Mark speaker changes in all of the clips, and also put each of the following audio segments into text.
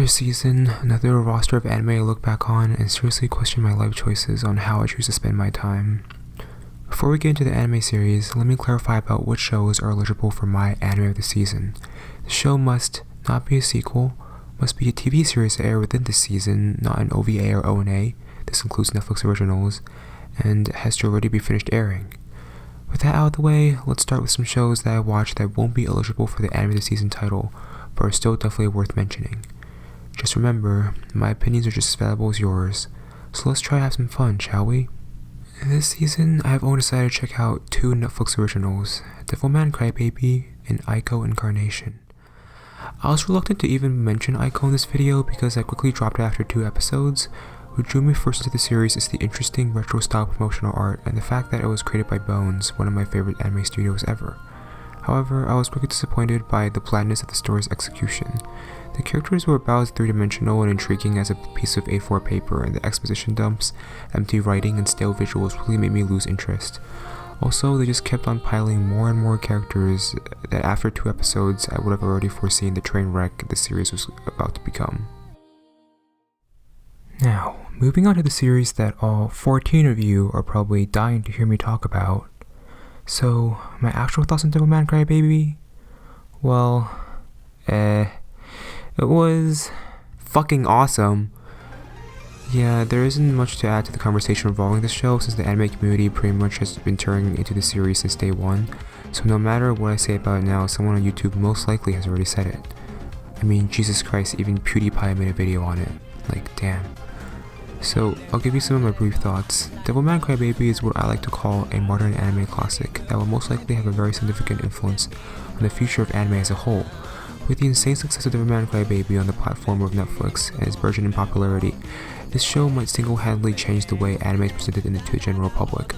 Speaker 1: Another season, another roster of anime I look back on and seriously question my life choices on how I choose to spend my time. Before we get into the anime series, let me clarify about which shows are eligible for my anime of the season. The show must not be a sequel, must be a TV series to air within the season, not an OVA or ONA, this includes Netflix originals, and has to already be finished airing. With that out of the way, let's start with some shows that I watched that won't be eligible for the anime of the season title, but are still definitely worth mentioning. Just remember, my opinions are just as valuable as yours, so let's try to have some fun, shall we? This season, I have only decided to check out two Netflix originals, Devilman Crybaby and Aiko Incarnation. I was reluctant to even mention Aiko in this video because I quickly dropped it after 2 episodes. What drew me first into the series is the interesting retro-style promotional art and the fact that it was created by Bones, one of my favorite anime studios ever. However, I was quickly disappointed by the blandness of the story's execution. The characters were about as three-dimensional and intriguing as a piece of A4 paper, and the exposition dumps, empty writing, and stale visuals really made me lose interest. Also, they just kept on piling more and more characters that after 2 episodes I would have already foreseen the train wreck the series was about to become. Now, moving on to the series that all 14 of you are probably dying to hear me talk about. So, my actual thoughts on Devilman Crybaby? Well, it was fucking awesome. Yeah, there isn't much to add to the conversation revolving this show since the anime community pretty much has been turning into the series since day one, so no matter what I say about it now, someone on YouTube most likely has already said it. I mean, Jesus Christ, even PewDiePie made a video on it. Like, damn. So, I'll give you some of my brief thoughts. Devilman Crybaby is what I like to call a modern anime classic that will most likely have a very significant influence on the future of anime as a whole. With the insane success of Devilman Crybaby on the platform of Netflix and its burgeoning popularity, this show might single-handedly change the way anime is presented to the general public,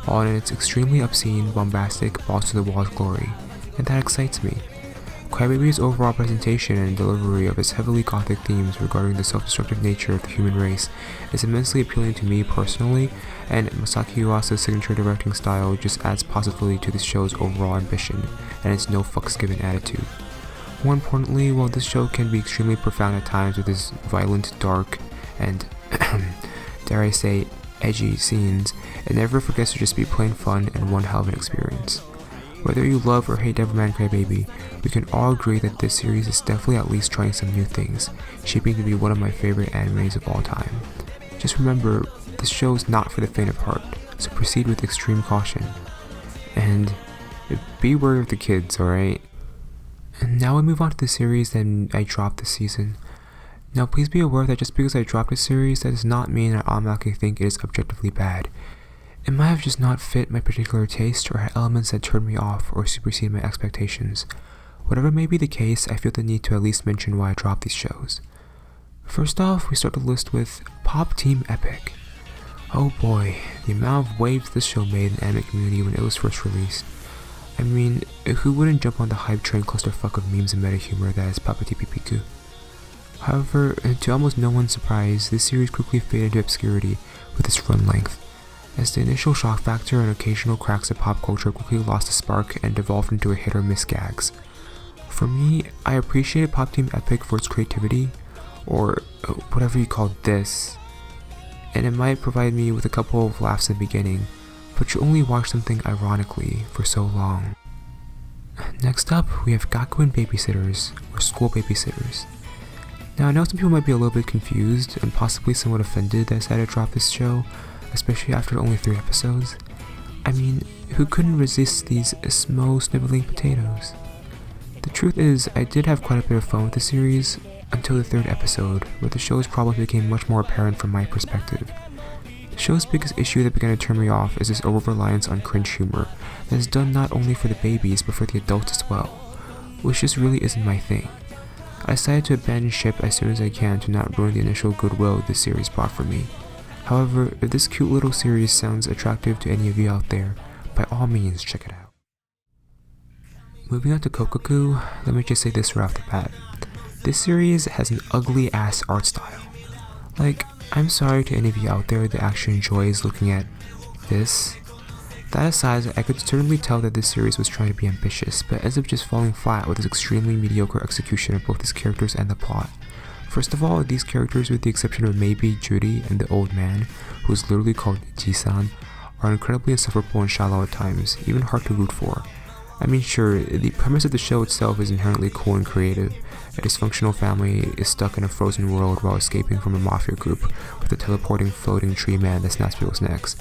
Speaker 1: all in its extremely obscene, bombastic, balls-to-the-walls glory, and that excites me. Crybaby's overall presentation and delivery of its heavily gothic themes regarding the self-destructive nature of the human race is immensely appealing to me personally, and Masaki Yuasa's signature directing style just adds positively to the show's overall ambition and its no-fucks-given attitude. More importantly, while this show can be extremely profound at times with its violent, dark, and, dare I say, edgy scenes, it never forgets to just be plain fun and one hell of an experience. Whether you love or hate Devilman Crybaby, we can all agree that this series is definitely at least trying some new things, shaping to be one of my favorite animes of all time. Just remember, this show is not for the faint of heart, so proceed with extreme caution. And be wary of the kids, alright? And now we move on to the series that I dropped this season. Now please be aware that just because I dropped a series, that does not mean I automatically think it is objectively bad. It might have just not fit my particular taste or had elements that turned me off or supersede my expectations. Whatever may be the case, I feel the need to at least mention why I dropped these shows. First off, we start the list with Pop Team Epic. Oh boy, the amount of waves this show made in the anime community when it was first released. I mean, who wouldn't jump on the hype train clusterfuck of memes and meta humor that is Papa TPPQ? However, to almost no one's surprise, this series quickly faded into obscurity with its run length, as the initial shock factor and occasional cracks of pop culture quickly lost a spark and devolved into a hit or miss gags. For me, I appreciated Pop Team Epic for its creativity, or whatever you call this, and it might provide me with a couple of laughs in the beginning, but you only watch something ironically for so long. Next up, we have Gakuen Babysitters, or School Babysitters. Now I know some people might be a little bit confused and possibly somewhat offended that I decided to drop this show, especially after only 3 episodes. I mean, who couldn't resist these smo sniveling potatoes? The truth is, I did have quite a bit of fun with the series until the 3rd episode, where the show's problems became much more apparent from my perspective. The show's biggest issue that began to turn me off is this over-reliance on cringe humor that is done not only for the babies but for the adults as well, which just really isn't my thing. I decided to abandon ship as soon as I can to not ruin the initial goodwill this series brought for me. However, if this cute little series sounds attractive to any of you out there, by all means check it out. Moving on to Kokoku, let me just say this right off the bat. This series has an ugly ass art style. Like, I'm sorry to any of you out there that actually enjoys looking at this. That aside, I could certainly tell that this series was trying to be ambitious, but ends up just falling flat with its extremely mediocre execution of both its characters and the plot. First of all, these characters, with the exception of maybe Judy and the old man, who is literally called Ji-san, are incredibly insufferable and shallow at times, even hard to root for. I mean, sure, the premise of the show itself is inherently cool and creative. A dysfunctional family is stuck in a frozen world while escaping from a mafia group with a teleporting floating tree man that snaps people's necks.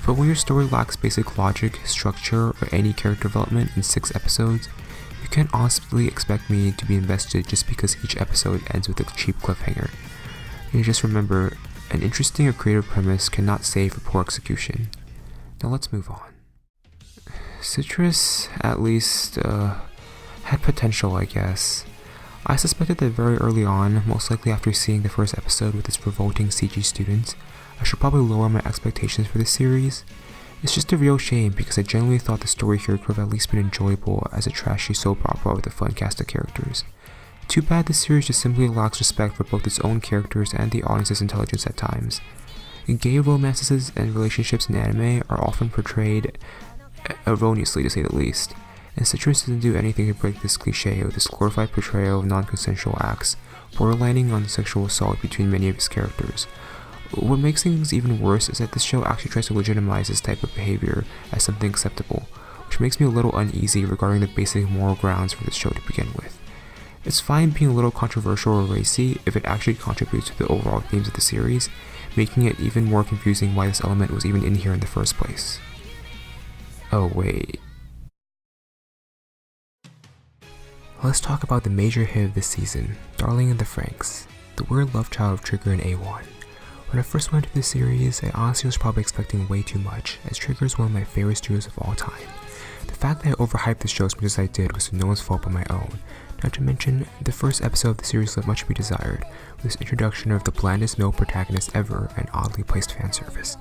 Speaker 1: But when your story lacks basic logic, structure, or any character development in 6 episodes, you can't honestly expect me to be invested just because each episode ends with a cheap cliffhanger. You just remember, an interesting or creative premise cannot save for poor execution. Now let's move on. Citrus, at least, had potential, I guess. I suspected that very early on, most likely after seeing the first episode with its revolting CG students, I should probably lower my expectations for this series. It's just a real shame because I genuinely thought the story here could have at least been enjoyable as a trashy soap opera with a fun cast of characters. Too bad this series just simply lacks respect for both its own characters and the audience's intelligence at times. Gay romances and relationships in anime are often portrayed erroneously, to say the least, and Citrus doesn't do anything to break this cliche of this glorified portrayal of non-consensual acts, borderlining on sexual assault between many of his characters. What makes things even worse is that this show actually tries to legitimize this type of behavior as something acceptable, which makes me a little uneasy regarding the basic moral grounds for this show to begin with. It's fine being a little controversial or racy if it actually contributes to the overall themes of the series, making it even more confusing why this element was even in here in the first place. Oh wait. Let's talk about the major hit of this season, Darling in the Franxx, the weird love child of Trigger and A1. When I first went into this series, I honestly was probably expecting way too much, as Trigger is one of my favorite studios of all time. The fact that I overhyped the show as much as I did was no one's fault but my own. Not to mention, the first episode of the series left much to be desired, with its introduction of the blandest male protagonist ever and oddly placed fan service.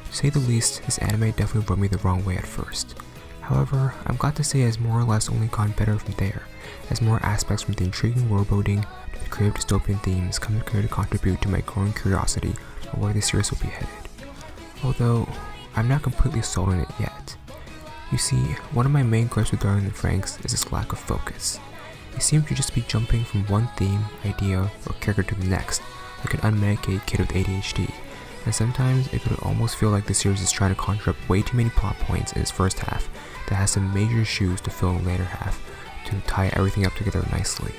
Speaker 1: To say the least, this anime definitely rubbed me the wrong way at first. However, I'm glad to say it has more or less only gone better from there, as more aspects from the intriguing worldbuilding to the creative dystopian themes come together to contribute to my growing curiosity on where the series will be headed. Although, I'm not completely sold on it yet. You see, one of my main gripes with Darling in the Franxx is its lack of focus. It seems to just be jumping from one theme, idea, or character to the next, like an unmedicated kid with ADHD. And sometimes it could almost feel like the series is trying to conjure up way too many plot points in its first half that has some major shoes to fill in the later half to tie everything up together nicely.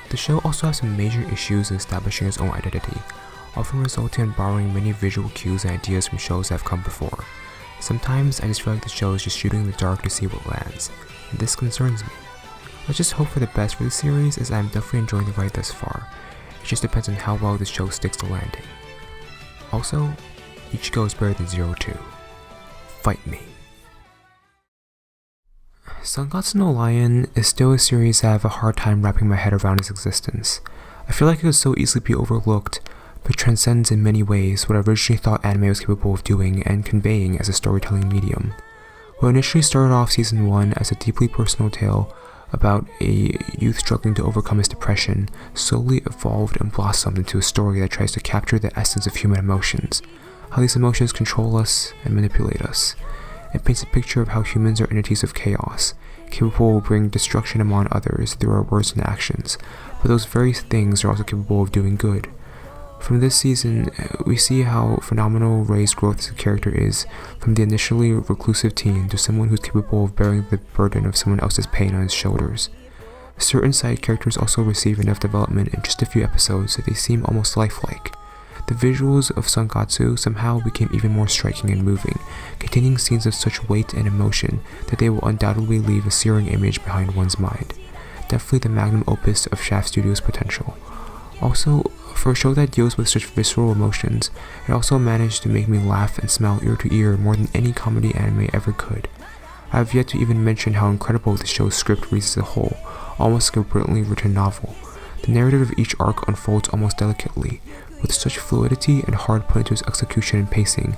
Speaker 1: The show also has some major issues in establishing its own identity, often resulting in borrowing many visual cues and ideas from shows that have come before. Sometimes I just feel like the show is just shooting in the dark to see what lands, and this concerns me. Let's just hope for the best for the series, as I'm definitely enjoying the ride thus far. It just depends on how well the show sticks to landing. Also, Ichigo is better than 02. Fight me. Sangatsu no Lion is still a series that I have a hard time wrapping my head around its existence. I feel like it could so easily be overlooked, but transcends in many ways what I originally thought anime was capable of doing and conveying as a storytelling medium. What initially started off season 1 as a deeply personal tale about a youth struggling to overcome his depression slowly evolved and blossomed into a story that tries to capture the essence of human emotions, how these emotions control us and manipulate us. It paints a picture of how humans are entities of chaos, capable of bringing destruction among others through our words and actions, but those very things are also capable of doing good. From this season, we see how phenomenal Rei's growth as a character is, from the initially reclusive teen to someone who's capable of bearing the burden of someone else's pain on his shoulders. Certain side characters also receive enough development in just a few episodes that they seem almost lifelike. The visuals of Sangatsu somehow became even more striking and moving, containing scenes of such weight and emotion that they will undoubtedly leave a searing image behind one's mind. Definitely the magnum opus of Shaft Studios' potential. Also, for a show that deals with such visceral emotions, it also managed to make me laugh and smile ear to ear more than any comedy anime ever could. I have yet to even mention how incredible the show's script reads as a whole, almost like a brilliantly written novel. The narrative of each arc unfolds almost delicately, with such fluidity and hard put into its execution and pacing,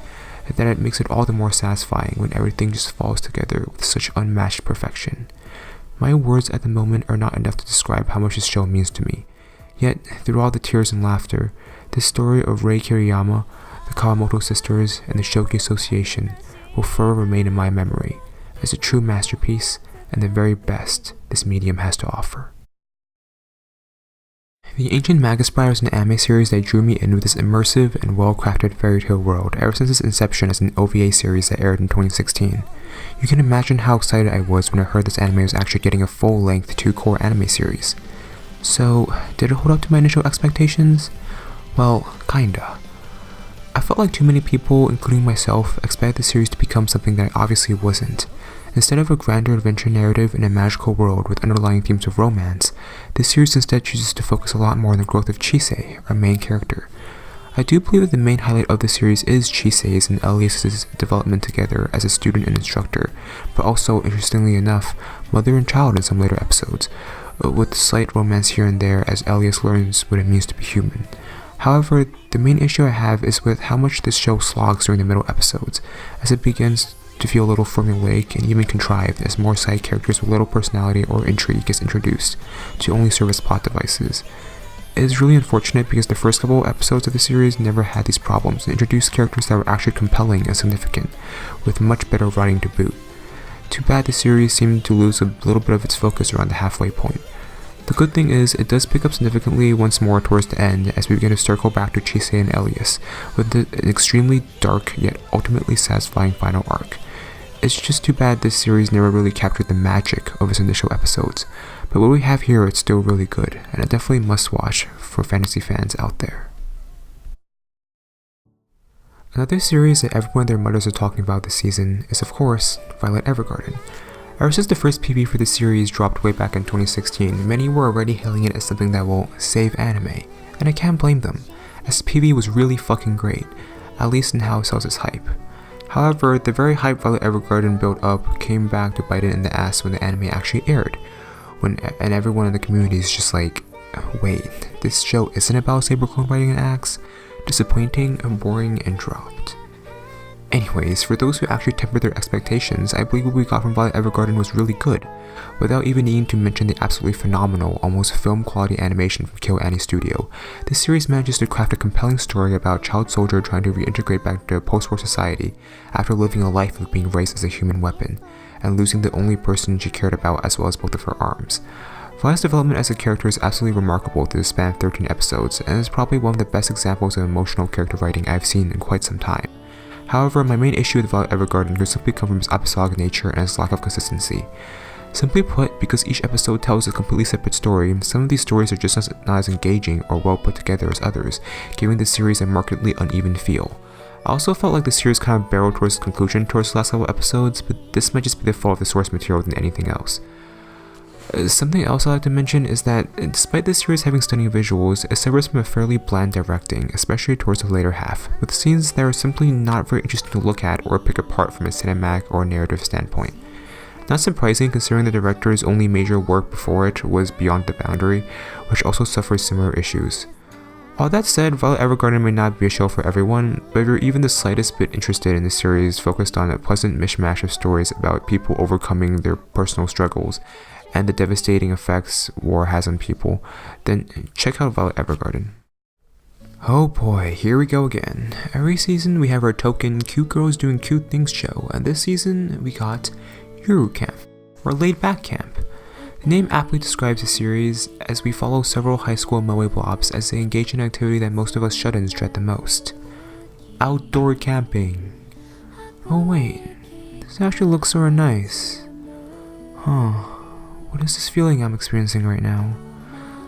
Speaker 1: that it makes it all the more satisfying when everything just falls together with such unmatched perfection. My words at the moment are not enough to describe how much this show means to me. Yet, through all the tears and laughter, this story of Rei Kiriyama, the Kawamoto sisters, and the Shoki Association will forever remain in my memory as a true masterpiece and the very best this medium has to offer. The Ancient Magus Bride was an anime series that drew me in with this immersive and well-crafted fairy tale world ever since its inception as an OVA series that aired in 2016. You can imagine how excited I was when I heard this anime was actually getting a full-length 2-core anime series. So, did it hold up to my initial expectations? Well, kinda. I felt like too many people, including myself, expected the series to become something that it obviously wasn't. Instead of a grander adventure narrative in a magical world with underlying themes of romance, this series instead chooses to focus a lot more on the growth of Chise, our main character. I do believe that the main highlight of the series is Chise's and Elias's development together as a student and instructor, but also, interestingly enough, mother and child in some later episodes, with slight romance here and there as Elias learns what it means to be human. However, the main issue I have is with how much this show slogs during the middle episodes, as it begins to feel a little formulaic and even contrived as more side characters with little personality or intrigue gets introduced to only serve as plot devices. It is really unfortunate because the first couple episodes of the series never had these problems and introduced characters that were actually compelling and significant, with much better writing to boot. Too bad the series seemed to lose a little bit of its focus around the halfway point. The good thing is, it does pick up significantly once more towards the end as we begin to circle back to Chise and Elias, with an extremely dark yet ultimately satisfying final arc. It's just too bad this series never really captured the magic of its initial episodes, but what we have here is still really good, and a definitely must watch for fantasy fans out there. Another series that everyone and their mothers are talking about this season is, of course, Violet Evergarden. Ever since the first PV for the series dropped way back in 2016, many were already hailing it as something that will save anime, and I can't blame them, as the PV was really fucking great, at least in how it sells its hype. However, the very hype Violet Evergarden built up came back to bite it in the ass when the anime actually aired, and everyone in the community is just like, wait, this show isn't about saber clone riding an axe? Disappointing, boring, and dropped. Anyways, for those who actually tempered their expectations, I believe what we got from Violet Evergarden was really good, without even needing to mention the absolutely phenomenal, almost film-quality animation from KyoAni Studio. This series manages to craft a compelling story about a child soldier trying to reintegrate back into a post-war society after living a life of being raised as a human weapon, and losing the only person she cared about as well as both of her arms. Violet's development as a character is absolutely remarkable through the span of 13 episodes, and is probably one of the best examples of emotional character writing I've seen in quite some time. However, my main issue with Violet Evergarden could simply come from its episodic nature and its lack of consistency. Simply put, because each episode tells a completely separate story, some of these stories are just not as engaging or well put together as others, giving the series a markedly uneven feel. I also felt like the series kind of barreled towards its conclusion towards the last couple episodes, but this might just be the fault of the source material than anything else. Something else I'd like to mention is that, despite this series having stunning visuals, it suffers from a fairly bland directing, especially towards the later half, with scenes that are simply not very interesting to look at or pick apart from a cinematic or narrative standpoint. Not surprising considering the director's only major work before it was Beyond the Boundary, which also suffers similar issues. All that said, Violet Evergarden may not be a show for everyone, but if you're even the slightest bit interested in the series focused on a pleasant mishmash of stories about people overcoming their personal struggles, and the devastating effects war has on people, then check out Violet Evergarden. Oh boy, here we go again. Every season we have our token cute girls doing cute things show, and this season we got Yuru Camp, or Laid Back Camp. The name aptly describes the series, as we follow several high school moe blobs as they engage in an activity that most of us shut-ins dread the most. Outdoor camping. Oh wait, this actually looks sorta nice. Huh. What is this feeling I'm experiencing right now?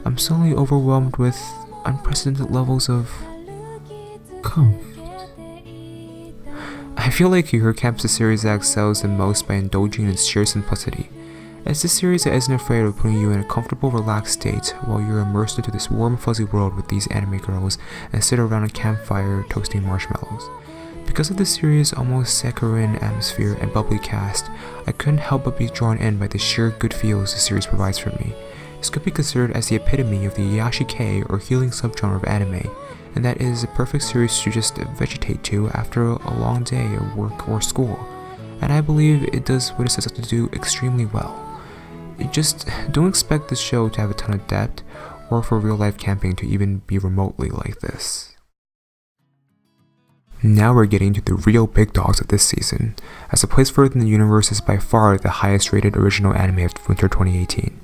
Speaker 1: I'm suddenly overwhelmed with unprecedented levels of comfort. I feel like Yuru Camp's the series that excels the most by indulging in its sheer simplicity. It's the series that isn't afraid of putting you in a comfortable, relaxed state while you're immersed into this warm, fuzzy world with these anime girls and sit around a campfire toasting marshmallows. Because of the series' almost saccharine atmosphere and bubbly cast, I couldn't help but be drawn in by the sheer good feels the series provides for me. This could be considered as the epitome of the Yashikei or healing subgenre of anime, and that is a perfect series to just vegetate to after a long day of work or school, and I believe it does what it sets out to do extremely well. Just don't expect this show to have a ton of depth, or for real life camping to even be remotely like this. Now we're getting to the real big dogs of this season, as A Place Further in the Universe is by far the highest rated original anime of winter 2018.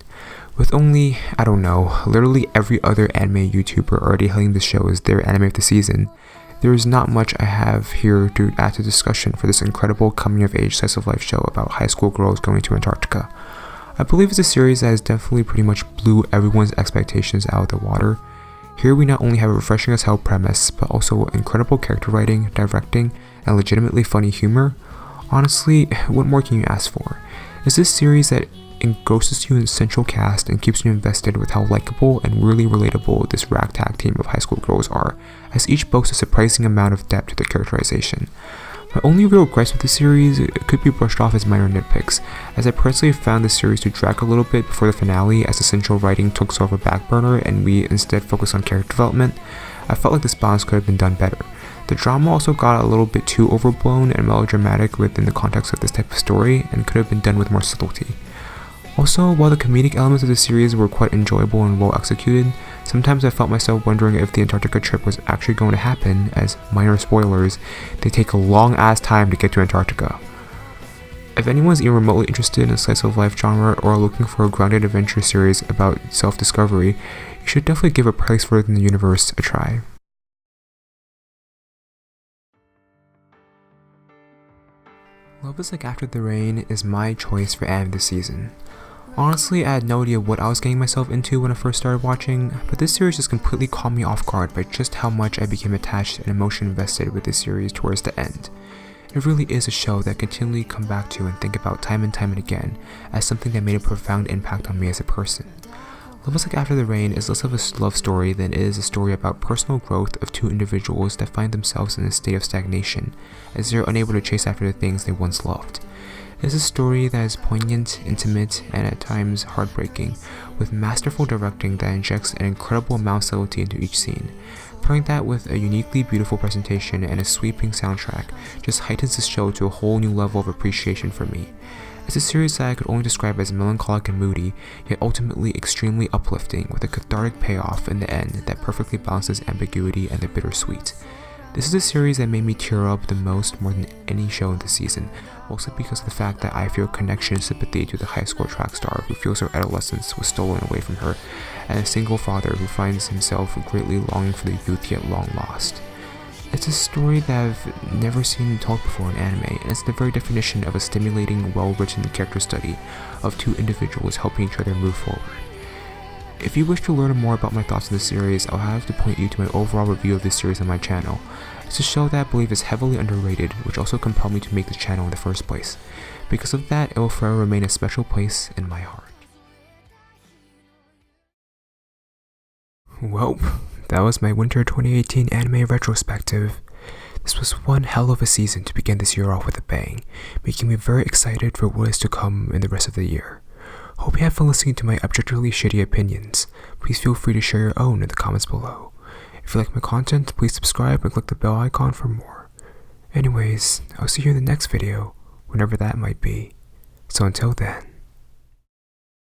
Speaker 1: With only, I don't know, literally every other anime YouTuber already hailing this show as their anime of the season, there is not much I have here to add to discussion for this incredible coming-of-age slice-of-life show about high school girls going to Antarctica. I believe it's a series that has definitely pretty much blew everyone's expectations out of the water. Here we not only have a refreshing as hell premise, but also incredible character writing, directing, and legitimately funny humor. Honestly, what more can you ask for? It's this series that engrosses you in the central cast and keeps you invested with how likable and really relatable this ragtag team of high school girls are, as each boasts a surprising amount of depth to their characterization. My only real gripes with the series could be brushed off as minor nitpicks, as I personally found the series to drag a little bit before the finale as the central writing took sort of a back burner and we instead focused on character development. I felt like this balance could have been done better. The drama also got a little bit too overblown and melodramatic within the context of this type of story and could have been done with more subtlety. Also, while the comedic elements of the series were quite enjoyable and well executed, sometimes I felt myself wondering if the Antarctica trip was actually going to happen, as, minor spoilers, they take a long ass time to get to Antarctica. If anyone's even remotely interested in a slice of life genre or are looking for a grounded adventure series about self-discovery, you should definitely give A Place Further Than the Universe a try. Love Is Like After the Rain is my choice for anime this season. Honestly, I had no idea what I was getting myself into when I first started watching, but this series just completely caught me off guard by just how much I became attached and emotion invested with this series towards the end. It really is a show that I continually come back to and think about time and time and again as something that made a profound impact on me as a person. Love Is Like After the Rain is less of a love story than it is a story about personal growth of two individuals that find themselves in a state of stagnation as they are unable to chase after the things they once loved. It is a story that is poignant, intimate, and at times heartbreaking, with masterful directing that injects an incredible amount of subtlety into each scene. Pairing that with a uniquely beautiful presentation and a sweeping soundtrack just heightens the show to a whole new level of appreciation for me. It's a series that I could only describe as melancholic and moody, yet ultimately extremely uplifting, with a cathartic payoff in the end that perfectly balances ambiguity and the bittersweet. This is a series that made me tear up the most more than any show in the season, mostly because of the fact that I feel connection and sympathy to the high school track star who feels her adolescence was stolen away from her, and a single father who finds himself greatly longing for the youth yet long lost. It's a story that I've never seen told before in anime, and it's the very definition of a stimulating, well-written character study of two individuals helping each other move forward. If you wish to learn more about my thoughts on this series, I'll have to point you to my overall review of this series on my channel. It's a show that I believe is heavily underrated, which also compelled me to make the channel in the first place. Because of that, it will forever remain a special place in my heart. Welp, that was my winter 2018 anime retrospective. This was one hell of a season to begin this year off with a bang, making me very excited for what is to come in the rest of the year. Hope you have fun listening to my objectively shitty opinions. Please feel free to share your own in the comments below. If you like my content, please subscribe and click the bell icon for more. Anyways, I'll see you in the next video, whenever that might be. So until then.